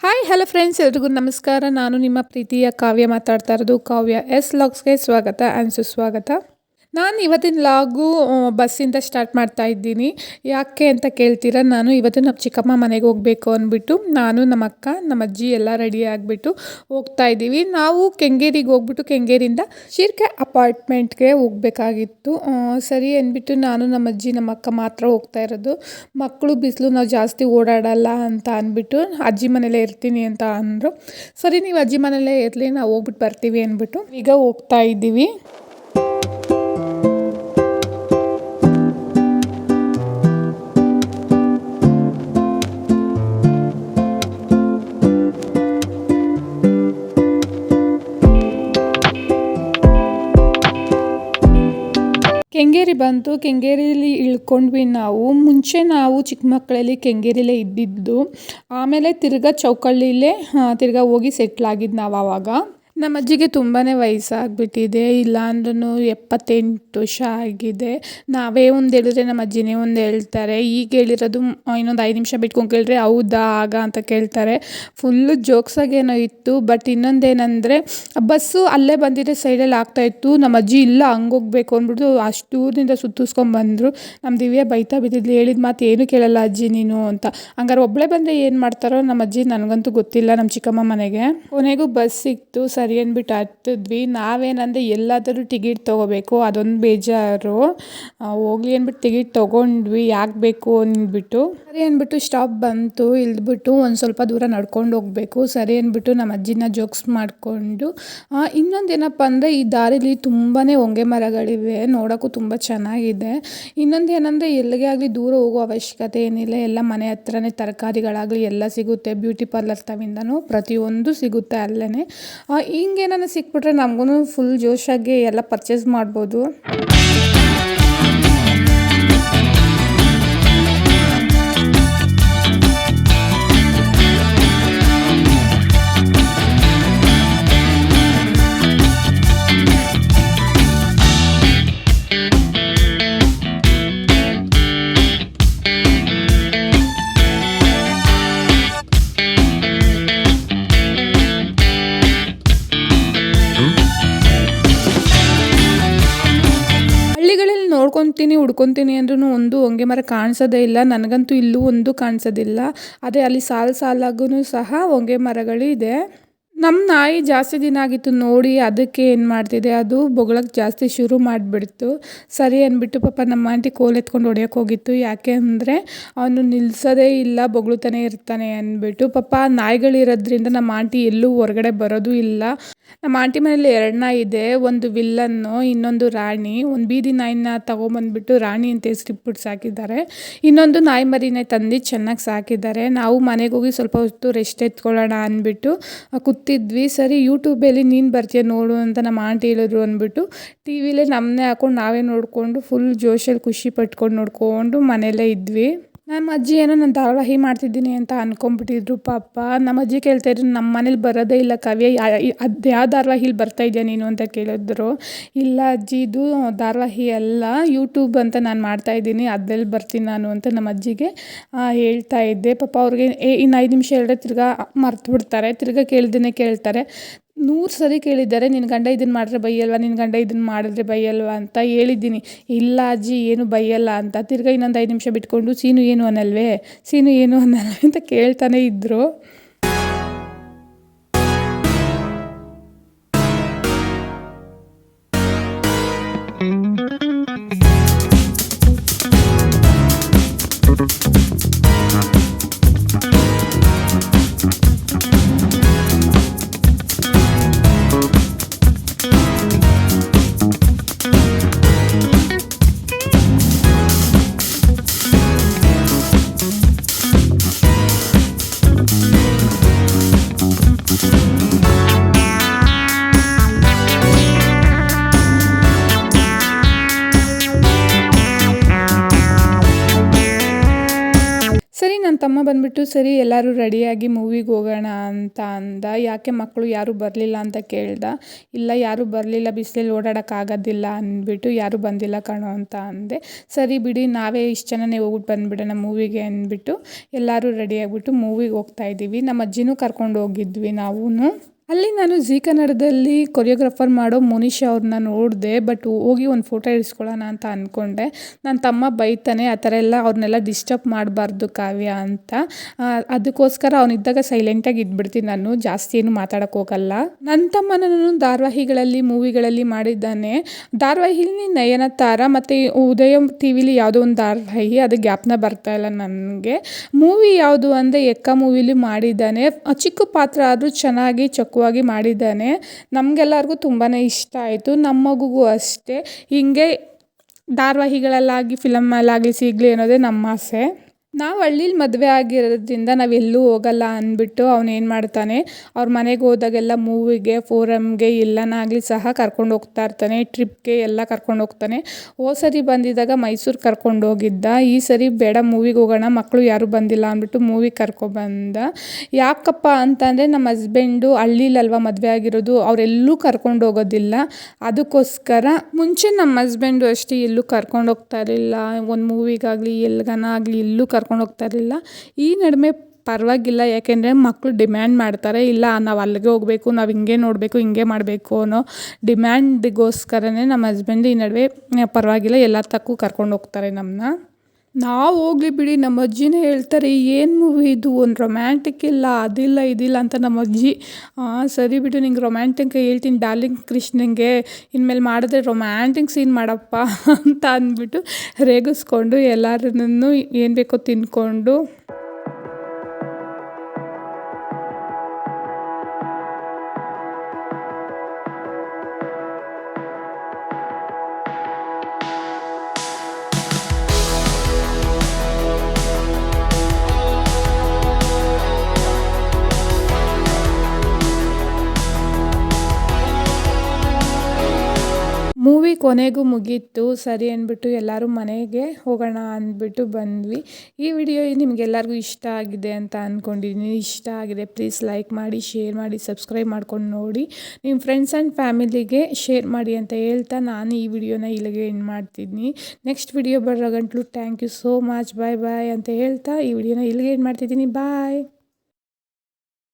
Hi hello friends, ಎಲ್ರಿಗೂ ನಮಸ್ಕಾರ. ನಾನು ನಿಮ್ಮ ಪ್ರೀತಿಯ ಕಾವ್ಯ ಮಾತಾಡ್ತಾ ಇರೋದು. ಕಾವ್ಯ ಎಸ್ ಲಾಗ್ಸ್ಗೆ ಸ್ವಾಗತ ಆ್ಯಂಡ್ ಸುಸ್ವಾಗತ. ನಾನು ಇವತ್ತಿನ ಲಾಗು ಬಸ್ಸಿಂದ ಸ್ಟಾರ್ಟ್ ಮಾಡ್ತಾ ಇದ್ದೀನಿ. ಯಾಕೆ ಅಂತ ಕೇಳ್ತೀರಾ, ನಾನು ಇವತ್ತು ನಮ್ಮ ಚಿಕ್ಕಮ್ಮ ಮನೆಗೆ ಹೋಗಬೇಕು ಅಂದ್ಬಿಟ್ಟು ನಾನು ನಮ್ಮ ಅಕ್ಕ ನಮ್ಮ ಅಜ್ಜಿ ಎಲ್ಲ ರೆಡಿ ಆಗಿಬಿಟ್ಟು ಹೋಗ್ತಾ ಇದ್ದೀವಿ. ನಾವು ಕೆಂಗೇರಿಗೆ ಹೋಗ್ಬಿಟ್ಟು ಕೆಂಗೇರಿಂದ ಶಿರ್ಕೆ ಅಪಾರ್ಟ್ಮೆಂಟ್ಗೆ ಹೋಗಬೇಕಾಗಿತ್ತು. ಸರಿ ಅಂದ್ಬಿಟ್ಟು ನಾನು ನಮ್ಮ ಅಜ್ಜಿ ನಮ್ಮ ಅಕ್ಕ ಮಾತ್ರ ಹೋಗ್ತಾ ಇರೋದು. ಮಕ್ಕಳು ಬಿಸಿಲು ನಾವು ಜಾಸ್ತಿ ಓಡಾಡಲ್ಲ ಅಂತ ಅಂದ್ಬಿಟ್ಟು ಅಜ್ಜಿ ಮನೇಲೇ ಇರ್ತೀನಿ ಅಂತ ಅಂದರು. ಸರಿ, ನೀವು ಅಜ್ಜಿ ಮನೇಲೇ ಇರಲಿ, ನಾವು ಹೋಗ್ಬಿಟ್ಟು ಬರ್ತೀವಿ ಅಂದ್ಬಿಟ್ಟು ಈಗ ಹೋಗ್ತಾ ಇದ್ದೀವಿ. ಕೆಂಗೇರಿ ಬಂತು. ಕೆಂಗೇರಿಲಿ ಇಳ್ಕೊಂಡ್ವಿ. ಮುಂಚೆ ನಾವು ಚಿಕ್ಕ ಮಕ್ಕಳಲ್ಲಿ ಕೆಂಗೇರಿಲೇ ಇದ್ದಿದ್ದು. ಆಮೇಲೆ ತಿರ್ಗಾ ಚೌಕಳ್ಳಿಲೇ ತಿರ್ಗಾ ಹೋಗಿ ಸೆಟ್ಲಾಗಿದ್ದು ನಾವು ಆವಾಗ. ನಮ್ಮ ಅಜ್ಜಿಗೆ ತುಂಬಾ ವಯಸ್ಸಾಗ್ಬಿಟ್ಟಿದೆ, ಇಲ್ಲ ಅಂದ್ರೂ 78 ವರ್ಷ ಆಗಿದೆ. ನಾವೇ ಒಂದು ಹೇಳಿದ್ರೆ ನಮ್ಮ ಅಜ್ಜಿನೇ ಒಂದು ಹೇಳ್ತಾರೆ. ಈಗ ಹೇಳಿರೋದು ಇನ್ನೊಂದು 5 ನಿಮಿಷ ಬಿಟ್ಕೊಂಡು ಕೇಳಿದ್ರೆ ಹೌದಾ ಆಗ ಅಂತ ಕೇಳ್ತಾರೆ. ಫುಲ್ಲು ಜೋಕ್ಸಾಗೇನೋ ಇತ್ತು. ಬಟ್ ಇನ್ನೊಂದೇನೆಂದರೆ ಬಸ್ಸು ಅಲ್ಲೇ ಬಂದಿದ್ದೆ ಸೈಡಲ್ಲಿ ಆಗ್ತಾಯಿತ್ತು. ನಮ್ಮ ಅಜ್ಜಿ ಇಲ್ಲ ಹಂಗೆ ಹೋಗ್ಬೇಕು ಅಂದ್ಬಿಟ್ಟು ಅಷ್ಟು ದೂರದಿಂದ ಸುತ್ತಿಸ್ಕೊಂಡ್ಬಂದರು. ನಮ್ಮ ದಿವ್ಯ ಬೈತಾ ಬಿದ್ದಿದ್ಲು, ಹೇಳಿದ ಮಾತು ಏನು ಕೇಳಲ್ಲ ಅಜ್ಜಿ ನೀನು ಅಂತ. ಹಂಗಾರೆ ಒಬ್ಬಳೇ ಬಂದರೆ ಏನು ಮಾಡ್ತಾರೋ ನಮ್ಮ ಅಜ್ಜಿ, ನನಗಂತೂ ಗೊತ್ತಿಲ್ಲ. ನಮ್ಮ ಚಿಕ್ಕಮ್ಮ ಮನೆಗೆ ಕೊನೆಗೂ ಬಸ್ ಸಿಕ್ತು. ಸರಿ ಅಂದ್ಬಿಟ್ಟು ಹತ್ತಿದ್ವಿ. ನಾವೇನಂದರೆ ಎಲ್ಲಾದರೂ ಟಿಕೆಟ್ ತೊಗೋಬೇಕು, ಅದೊಂದು ಬೇಜಾರು. ಹೋಗ್ಲಿ ಅಂದ್ಬಿಟ್ಟು ಟಿಕೆಟ್ ತೊಗೊಂಡ್ವಿ, ಯಾಕೆ ಬೇಕು ಅಂದ್ಬಿಟ್ಟು. ಸರಿ ಅಂದ್ಬಿಟ್ಟು ಸ್ಟಾಪ್ ಬಂತು. ಇಳಿದ್ಬಿಟ್ಟು ಒಂದು ಸ್ವಲ್ಪ ದೂರ ನಡ್ಕೊಂಡು ಹೋಗಬೇಕು. ಸರಿ ಅಂದ್ಬಿಟ್ಟು ನಮ್ಮ ಅಜ್ಜಿನ ಜೋಕ್ಸ್ ಮಾಡಿಕೊಂಡು ಇನ್ನೊಂದೇನಪ್ಪ ಅಂದರೆ ಈ ದಾರಿಲಿ ತುಂಬಾ ಹೊಂಗೆ ಮರಗಳಿವೆ, ನೋಡೋಕ್ಕೂ ತುಂಬ ಚೆನ್ನಾಗಿದೆ. ಇನ್ನೊಂದು ಏನಂದರೆ ಎಲ್ಲಿಗೆ ಆಗಲಿ ದೂರ ಹೋಗೋ ಅವಶ್ಯಕತೆ ಏನಿಲ್ಲ. ಎಲ್ಲ ಮನೆ ಹತ್ರನೇ ತರಕಾರಿಗಳಾಗಲಿ ಎಲ್ಲ ಸಿಗುತ್ತೆ. ಬ್ಯೂಟಿ ಪಾರ್ಲರ್ ತವಿಂದನೂ ಪ್ರತಿಯೊಂದು ಸಿಗುತ್ತೆ ಅಲ್ಲೇ. ಹಿಂಗೇನಾನ ಸಿಕ್ಬಿಟ್ರೆ ನಮಗೂ ಫುಲ್ ಜೋಶಾಗಿ ಎಲ್ಲ ಪರ್ಚೇಸ್ ಮಾಡ್ಬೋದು. ಹುಡ್ಕೊತೀನಿ ಅಂದ್ರೂ ಒಂದು ಹೊಂಗೆ ಮರ ಕಾಣಿಸೋದೇ ಇಲ್ಲ. ನನಗಂತೂ ಇಲ್ಲೂ ಒಂದು ಕಾಣಿಸೋದಿಲ್ಲ. ಅದೇ ಅಲ್ಲಿ ಸಾಲಾಗೂ ಸಹ ಹೊಂಗೆ ಮರಗಳು ಇದೆ. ನಮ್ಮ ನಾಯಿ ಜಾಸ್ತಿ ದಿನ ಆಗಿತ್ತು ನೋಡಿ, ಅದಕ್ಕೆ ಏನು ಮಾಡ್ತಿದೆ, ಅದು ಬೊಗಳಕ್ಕೆ ಜಾಸ್ತಿ ಶುರು ಮಾಡಿಬಿಡ್ತು. ಸರಿ ಅಂದ್ಬಿಟ್ಟು ಪಾಪ ನಮ್ಮ ಆಂಟಿ ಕೋಲ್ ಎತ್ಕೊಂಡು ಹೊಡೆಯೋಕೆ ಹೋಗಿತ್ತು. ಯಾಕೆ ಅಂದರೆ ಅವನು ನಿಲ್ಲಿಸೋದೇ ಇಲ್ಲ, ಬೊಗಳುತ್ತಾನೆ ಇರ್ತಾನೆ ಅಂದ್ಬಿಟ್ಟು. ಪಾಪ ನಾಯಿಗಳಿರೋದ್ರಿಂದ ನಮ್ಮ ಆಂಟಿ ಎಲ್ಲೂ ಹೊರಗಡೆ ಬರೋದು ಇಲ್ಲ. ನಮ್ಮ ಆಂಟಿ ಮನೇಲಿ 2 ನಾಯಿ ಇದೆ, ಒಂದು ವಿಲ್ಲನ್ನು, ಇನ್ನೊಂದು ರಾಣಿ. ಒಂದು ಬೀದಿ ನಾಯಿನ ತೊಗೊಂಬಂದ್ಬಿಟ್ಟು ರಾಣಿ ಅಂತ ಹೆಸರಿಟ್ಬಿಟ್ಟು ಸಾಕಿದ್ದಾರೆ. ಇನ್ನೊಂದು ನಾಯಿ ಮರಿನೇ ತಂದು ಚೆನ್ನಾಗಿ ಸಾಕಿದ್ದಾರೆ. ನಾವು ಮನೆಗೆ ಹೋಗಿ ಸ್ವಲ್ಪ ಹೊತ್ತು ರೆಸ್ಟ್ ಎತ್ಕೊಳ್ಳೋಣ ಅಂದ್ಬಿಟ್ಟು ಕೂತಿದ್ವಿ. ಸರಿ ಯೂಟ್ಯೂಬಲ್ಲಿ ನೀನು ಬರ್ತೀಯ ನೋಡು ಅಂತ ನಮ್ಮ ಆಂಟಿ ಹೇಳಿದ್ರು ಅಂದ್ಬಿಟ್ಟು ಟಿ ವಿಲೇ ನಮ್ಮನ್ನೇ ಹಾಕ್ಕೊಂಡು ನಾವೇ ನೋಡಿಕೊಂಡು ಫುಲ್ ಜೋಶಲ್ಲಿ ಖುಷಿ ಪಟ್ಕೊಂಡು ನೋಡಿಕೊಂಡು ಮನೆಯಲ್ಲೇ ಇದ್ವಿ. ನಮ್ಮ ಅಜ್ಜಿ ಏನೋ ನಾನು ಧಾರಾವಾಹಿ ಮಾಡ್ತಿದ್ದೀನಿ ಅಂತ ಅಂದ್ಕೊಂಡ್ಬಿಟ್ಟಿದ್ರು. ಪಾಪ ನಮ್ಮ ಅಜ್ಜಿ ಕೇಳ್ತಾಯಿದ್ರು, ನಮ್ಮ ಮನೇಲಿ ಬರೋದೇ ಇಲ್ಲ ಕಾವ್ಯ, ಅದು ಯಾವ ಧಾರಾವಾಹಿಲಿ ಬರ್ತಾಯಿದ್ಯಾ ನೀನು ಅಂತ ಕೇಳಿದ್ರು. ಇಲ್ಲ ಅಜ್ಜಿ, ಇದು ಧಾರಾವಾಹಿ ಅಲ್ಲ, ಯೂಟ್ಯೂಬ್ ಅಂತ ನಾನು ಮಾಡ್ತಾಯಿದ್ದೀನಿ, ಅದರಲ್ಲಿ ಬರ್ತೀನಿ ನಾನು ಅಂತ ನಮ್ಮ ಅಜ್ಜಿಗೆ ಹೇಳ್ತಾ ಇದ್ದೆ. ಪಾಪ ಅವ್ರಿಗೆ ಇನ್ನು 5 ನಿಮಿಷ ಹೇಳಿದ್ರೆ ತಿರ್ಗಾ ಮರ್ತು ಬಿಡ್ತಾರೆ. ತಿರ್ಗಾ ಕೇಳ್ದೇ ಕೇಳ್ತಾರೆ. 100 ಸರಿ ಕೇಳಿದ್ದಾರೆ, ನಿನ್ನ ಗಂಡ ಇದನ್ನು ಮಾಡಿದ್ರೆ ಬೈಯಲ್ವಾ, ನಿನ್ನ ಗಂಡ ಇದನ್ನು ಮಾಡಿದ್ರೆ ಬೈಯಲ್ವಾ ಅಂತ ಹೇಳಿದ್ದೀನಿ. ಇಲ್ಲ ಅಜ್ಜಿ ಏನು ಬೈಯಲ್ಲ ಅಂತ. ತಿರ್ಗಾ ಇನ್ನೊಂದು 5 ನಿಮಿಷ ಬಿಟ್ಕೊಂಡು ಸೀನು ಏನು ಅನ್ನಲ್ವೇ, ಸೀನು ಏನು ಅನ್ನಲ್ವೇ ಅಂತ ಕೇಳ್ತಾನೆ ಇದ್ದರು. ತಮ್ಮ ಬಂದುಬಿಟ್ಟು ಸರಿ ಎಲ್ಲರೂ ರೆಡಿಯಾಗಿ ಮೂವಿಗೆ ಹೋಗೋಣ ಅಂತ ಅಂದ. ಯಾಕೆ ಮಕ್ಕಳು ಯಾರೂ ಬರಲಿಲ್ಲ ಅಂತ ಕೇಳ್ದ. ಇಲ್ಲ ಯಾರೂ ಬರಲಿಲ್ಲ, ಬಿಸಿಲಲ್ಲಿ ಓಡಾಡೋಕ್ಕಾಗೋದಿಲ್ಲ ಅಂದ್ಬಿಟ್ಟು ಯಾರೂ ಬಂದಿಲ್ಲ ಕಣೋ ಅಂತ ಅಂದೆ. ಸರಿ ಬಿಡಿ, ನಾವೇ ಇಷ್ಟು ಜನನೇ ಹೋಗ್ಬಿಟ್ಟು ಬಂದುಬಿಡೋಣ ಮೂವಿಗೆ ಅಂದ್ಬಿಟ್ಟು ಎಲ್ಲರೂ ರೆಡಿಯಾಗಿಬಿಟ್ಟು ಮೂವಿಗೆ ಹೋಗ್ತಾ ಇದ್ದೀವಿ. ನಮ್ಮ ಅಜ್ಜಿನೂ ಕರ್ಕೊಂಡು ಹೋಗಿದ್ವಿ ನಾವು. ಅಲ್ಲಿ ನಾನು ಜೀ ಕನ್ನಡದಲ್ಲಿ ಕೊರಿಯೋಗ್ರಾಫರ್ ಮಾಡೋ ಮೋನಿಶಾ ಅವ್ರನ್ನ ನೋಡಿದೆ. ಬಟ್ ಹೋಗಿ ಒಂದು ಫೋಟೋ ಇಡಿಸ್ಕೊಳ್ಳೋಣ ಅಂತ ಅಂದ್ಕೊಂಡೆ. ನನ್ನ ತಮ್ಮ ಬೈತಾನೆ, ಆ ಥರ ಎಲ್ಲ ಅವ್ರನ್ನೆಲ್ಲ ಡಿಸ್ಟರ್ಬ್ ಮಾಡಬಾರ್ದು ಕಾವ್ಯ ಅಂತ. ಅದಕ್ಕೋಸ್ಕರ ಅವನಿದ್ದಾಗ ಸೈಲೆಂಟಾಗಿ ಇದ್ಬಿಡ್ತೀನಿ, ನಾನು ಜಾಸ್ತಿ ಏನು ಮಾತಾಡೋಕ್ಕೆ ಹೋಗಲ್ಲ. ನನ್ನ ತಮ್ಮನೂ ಧಾರಾವಾಹಿಗಳಲ್ಲಿ ಮೂವಿಗಳಲ್ಲಿ ಮಾಡಿದ್ದಾನೆ. ಧಾರಾವಾಹಿಲಿ ನಯನತಾರ ಮತ್ತು ಉದಯ ಟಿ ವಿಲಿ ಯಾವುದೋ ಒಂದು ಧಾರಾವಾಹಿ, ಅದು ಜ್ಞಾಪನ ಬರ್ತಾಯಿಲ್ಲ ನನಗೆ. ಮೂವಿ ಯಾವುದು ಅಂದರೆ ಎಕ್ಕ ಮೂವಿಲಿ ಮಾಡಿದ್ದಾನೆ. ಚಿಕ್ಕ ಪಾತ್ರ ಆದರೂ ಚೆನ್ನಾಗಿ ಚೊಕ್ಕವಾಗಿ ಮಾಡಿದ್ದಾನೆ. ನಮಗೆಲ್ಲರಿಗೂ ತುಂಬಾ ಇಷ್ಟ ಆಯಿತು. ನಮ್ಮ ಮಗುಗೂ ಅಷ್ಟೇ ಹಿಂಗೆ ಧಾರಾವಾಹಿಗಳಲ್ಲಾಗಿ ಫಿಲಮಲ್ಲಾಗಲಿ ಸಿಗಲಿ ಅನ್ನೋದೇ ನಮ್ಮ ಆಸೆ. ನಾವು ಹಳ್ಳೀಲಿ ಮದುವೆ ಆಗಿರೋದ್ರಿಂದ ನಾವೆಲ್ಲೂ ಹೋಗಲ್ಲ ಅಂದ್ಬಿಟ್ಟು ಅವನೇನು ಮಾಡ್ತಾನೆ, ಅವ್ರ ಮನೆಗೆ ಹೋದಾಗೆಲ್ಲ ಮೂವಿಗೆ, ಫೋರಮ್ಗೆ ಎಲ್ಲನಾಗಲಿ ಸಹ ಕರ್ಕೊಂಡು ಹೋಗ್ತಾ ಇರ್ತಾನೆ. ಟ್ರಿಪ್ಗೆ ಎಲ್ಲ ಕರ್ಕೊಂಡು ಹೋಗ್ತಾನೆ. ಸರಿ ಬಂದಿದ್ದಾಗ ಮೈಸೂರು ಕರ್ಕೊಂಡು ಹೋಗಿದ್ದ. ಈ ಸರಿ ಬೇಡ ಮೂವಿಗೆ ಹೋಗೋಣ, ಮಕ್ಕಳು ಯಾರೂ ಬಂದಿಲ್ಲ ಅಂದ್ಬಿಟ್ಟು ಮೂವಿಗೆ ಕರ್ಕೊಬಂದ. ಯಾಕಪ್ಪ ಅಂತಂದರೆ ನಮ್ಮ ಹಸ್ಬೆಂಡು ಹಳ್ಳೀಲಲ್ವ ಮದುವೆ ಆಗಿರೋದು, ಅವರೆಲ್ಲೂ ಕರ್ಕೊಂಡು ಹೋಗೋದಿಲ್ಲ. ಅದಕ್ಕೋಸ್ಕರ ಮುಂಚೆ ನಮ್ಮ ಹಸ್ಬೆಂಡು ಅಷ್ಟೇ ಎಲ್ಲೂ ಕರ್ಕೊಂಡು ಹೋಗ್ತಾ ಇರಲಿಲ್ಲ. ಒಂದು ಮೂವಿಗಾಗಲಿ ಎಲ್ಗನಾಗಲಿ ಎಲ್ಲೂ ಕರ್ಕೊಂಡು ಹೋಗ್ತಾ ಇರಲಿಲ್ಲ. ಈ ನಡುವೆ ಪರವಾಗಿಲ್ಲ, ಯಾಕೆಂದರೆ ಮಕ್ಕಳು ಡಿಮ್ಯಾಂಡ್ ಮಾಡ್ತಾರೆ, ಇಲ್ಲ ನಾವು ಅಲ್ಲಿಗೆ ಹೋಗಬೇಕು, ನಾವು ಹಿಂಗೆ ನೋಡಬೇಕು, ಹಿಂಗೆ ಮಾಡಬೇಕು ಅನ್ನೋ ಡಿಮ್ಯಾಂಡಿಗೋಸ್ಕರನೇ ನಮ್ಮ ಹಸ್ಬೆಂಡ್ ಈ ನಡುವೆ ಪರವಾಗಿಲ್ಲ ಎಲ್ಲ ತಕ್ಕೂ ಕರ್ಕೊಂಡು ಹೋಗ್ತಾರೆ ನಮ್ಮನ್ನ. ನಾವು ಹೋಗ್ಲಿ ಬಿಡಿ, ನಮ್ಮ ಅಜ್ಜಿನೇ ಹೇಳ್ತಾರೆ, ಏನು ಮೂವಿ ಇದು, ಒಂದು ರೊಮ್ಯಾಂಟಿಕ್ ಇಲ್ಲ, ಅದಿಲ್ಲ ಇದಿಲ್ಲ ಅಂತ ನಮ್ಮ ಅಜ್ಜಿ. ಸರಿ ಬಿಡು, ನಿಂಗೆ ರೊಮ್ಯಾಂಟಿಕ್ ಹೇಳ್ತೀನಿ ಡಾರ್ಲಿಂಗ್ ಕೃಷ್ಣಂಗೆ, ಇನ್ಮೇಲೆ ಮಾಡಿದ್ರೆ ರೊಮ್ಯಾಂಟಿಕ್ ಸೀನ್ ಮಾಡಪ್ಪ ಅಂತ ಅಂದ್ಬಿಟ್ಟು ರೇಗಿಸ್ಕೊಂಡು ಎಲ್ಲರನ್ನೂ ಏನು ಬೇಕೋ ತಿಂದ್ಕೊಂಡು ಮೂವಿ ಕೊನೆಗೂ ಮುಗೀತು. ಸರಿ ಅಂದ್ಬಿಟ್ಟು ಎಲ್ಲರೂ ಮನೆಗೆ ಹೋಗೋಣ ಅಂದ್ಬಿಟ್ಟು ಬಂದ್ವಿ. ಈ ವಿಡಿಯೋ ನಿಮಗೆಲ್ಲರಿಗೂ ಇಷ್ಟ ಆಗಿದೆ ಅಂತ ಅಂದ್ಕೊಂಡಿದ್ದೀನಿ. ಇಷ್ಟ ಆಗಿದೆ ಪ್ಲೀಸ್ ಲೈಕ್ ಮಾಡಿ, ಶೇರ್ ಮಾಡಿ, ಸಬ್ಸ್ಕ್ರೈಬ್ ಮಾಡ್ಕೊಂಡು ನೋಡಿ. ನಿಮ್ಮ ಫ್ರೆಂಡ್ಸ್ ಆ್ಯಂಡ್ ಫ್ಯಾಮಿಲಿಗೆ ಶೇರ್ ಮಾಡಿ ಅಂತ ಹೇಳ್ತಾ ನಾನು ಈ ವಿಡಿಯೋನ ಇಲ್ಲಿಗೆ ಎಂಡ್ ಮಾಡ್ತಿದ್ದೀನಿ. ನೆಕ್ಸ್ಟ್ ವಿಡಿಯೋ ಬರೋ ಗಂಟಲು ಥ್ಯಾಂಕ್ ಯು ಸೋ ಮಚ್, ಬಾಯ್ ಬಾಯ್ ಅಂತ ಹೇಳ್ತಾ ಈ ವಿಡಿಯೋನ ಇಲ್ಲಿಗೆ ಎಂಡ್ ಮಾಡ್ತಿದ್ದೀನಿ. ಬಾಯ್.